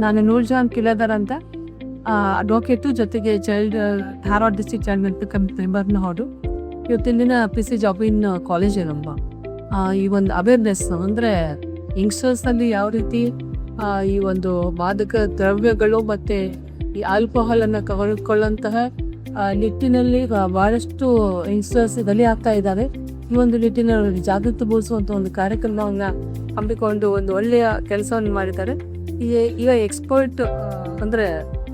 ನಾನು ನೂರ್ಜಹಾನ್ ಕಿಲಾದರ್ ಅಂತ ಅಡ್ವೊಕೇಟು, ಜೊತೆಗೆ Dharwad district child welfare committee ಮೆಂಬರ್ನ ಹೊಡು. ಇವತ್ತಿನ ದಿನ PC ಜಾಬಿನ್ ಕಾಲೇಜ್ ನಮ್ಮ ಈ ಒಂದು ಅವೇರ್ನೆಸ್ ಅಂದರೆ ಯಂಗ್ಸ್ಟರ್ಸ್ನಲ್ಲಿ ಯಾವ ರೀತಿ ಈ ಒಂದು ಮಾದಕ ದ್ರವ್ಯಗಳು ಮತ್ತು ಈ ಆಲ್ಕೋಹಾಲನ್ನು ಕವರ್ಕೊಳ್ಳುವಂತಹ ನಿಟ್ಟಿನಲ್ಲಿ ಭಾಳಷ್ಟು ಯಂಗ್ಸ್ಟರ್ಸ್ ಬಲಿ ಆಗ್ತಾ ಇದ್ದಾರೆ. ಈ ಒಂದು ನಿಟ್ಟಿನಲ್ಲಿ ಜಾಗೃತಿ ಮೂಡಿಸುವಂಥ ಒಂದು ಕಾರ್ಯಕ್ರಮವನ್ನು ಹಮ್ಮಿಕೊಂಡು ಒಂದು ಒಳ್ಳೆಯ ಕೆಲಸವನ್ನು ಮಾಡಿದ್ದಾರೆ. ಈಗ ಎಕ್ಸ್ಪರ್ಟ್ ಅಂದರೆ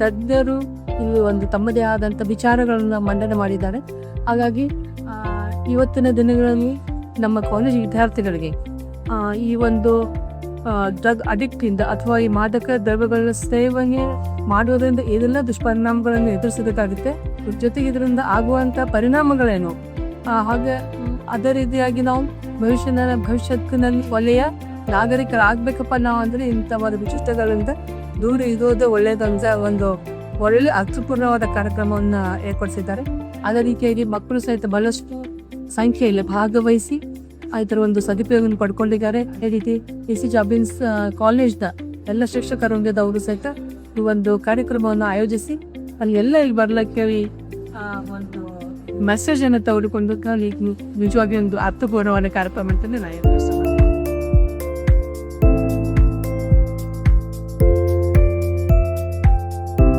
ತಜ್ಞರು ಇಲ್ಲಿ ಒಂದು ತಮ್ಮದೇ ಆದಂಥ ವಿಚಾರಗಳನ್ನು ಮಂಡನೆ ಮಾಡಿದ್ದಾರೆ. ಹಾಗಾಗಿ ಇವತ್ತಿನ ದಿನಗಳಲ್ಲಿ ನಮ್ಮ ಕಾಲೇಜ್ ವಿದ್ಯಾರ್ಥಿಗಳಿಗೆ ಈ ಒಂದು ಡ್ರಗ್ ಅಡಿಕ್ಟಿಂದ ಅಥವಾ ಈ ಮಾದಕ ದ್ರವ್ಯಗಳ ಸೇವನೆ ಮಾಡುವುದರಿಂದ ಏನೆಲ್ಲ ದುಷ್ಪರಿಣಾಮಗಳನ್ನು ಎದುರಿಸಬೇಕಾಗುತ್ತೆ, ಜೊತೆಗೆ ಇದರಿಂದ ಆಗುವಂಥ ಪರಿಣಾಮಗಳೇನು, ಹಾಗೆ ಅದೇ ರೀತಿಯಾಗಿ ನಾವು ಭವಿಷ್ಯತ್ತಿನಲ್ಲಿ ಒಳ್ಳೆಯ ನಾಗರಿಕರಾಗಬೇಕಪ್ಪ ನಾವು ಅಂದರೆ ಇಂಥ ಒಂದು ವಿಶಿಷ್ಟಗಳಿಂದ ದೂರ ಇರೋದು ಒಳ್ಳೆಯದಂತ ಒಂದು ಒಳ್ಳೆ ಅರ್ಥಪೂರ್ಣವಾದ ಕಾರ್ಯಕ್ರಮವನ್ನು ಏರ್ಪಡಿಸಿದ್ದಾರೆ. ಅದೇ ರೀತಿಯಾಗಿ ಮಕ್ಕಳು ಸಹಿತ ಬಹಳಷ್ಟು ಸಂಖ್ಯೆಯಲ್ಲಿ ಭಾಗವಹಿಸಿ ಇದರ ಒಂದು ಸದುಪಯೋಗವನ್ನು ಪಡ್ಕೊಂಡಿದ್ದಾರೆ. ಅದೇ ರೀತಿ PC ಜಾಬಿನ್ಸ್ ಕಾಲೇಜ್ನ ಎಲ್ಲ ಶಿಕ್ಷಕರೊಂದಿಗೆ ಸಹಿತ ಈ ಒಂದು ಕಾರ್ಯಕ್ರಮವನ್ನು ಆಯೋಜಿಸಿ ಅಲ್ಲಿ ಎಲ್ಲ ಇಲ್ಲಿ ಬರ್ಲಿಕ್ಕೆ ಒಂದು ಮೆಸೇಜನ್ನು ತೆಗೆದುಕೊಂಡು ನಿಜವಾಗಿ ಒಂದು ಅರ್ಥಪೂರ್ಣವಾದ ಕಾರ್ಯಕ್ರಮ ಅಂತಲೇ ನಾನು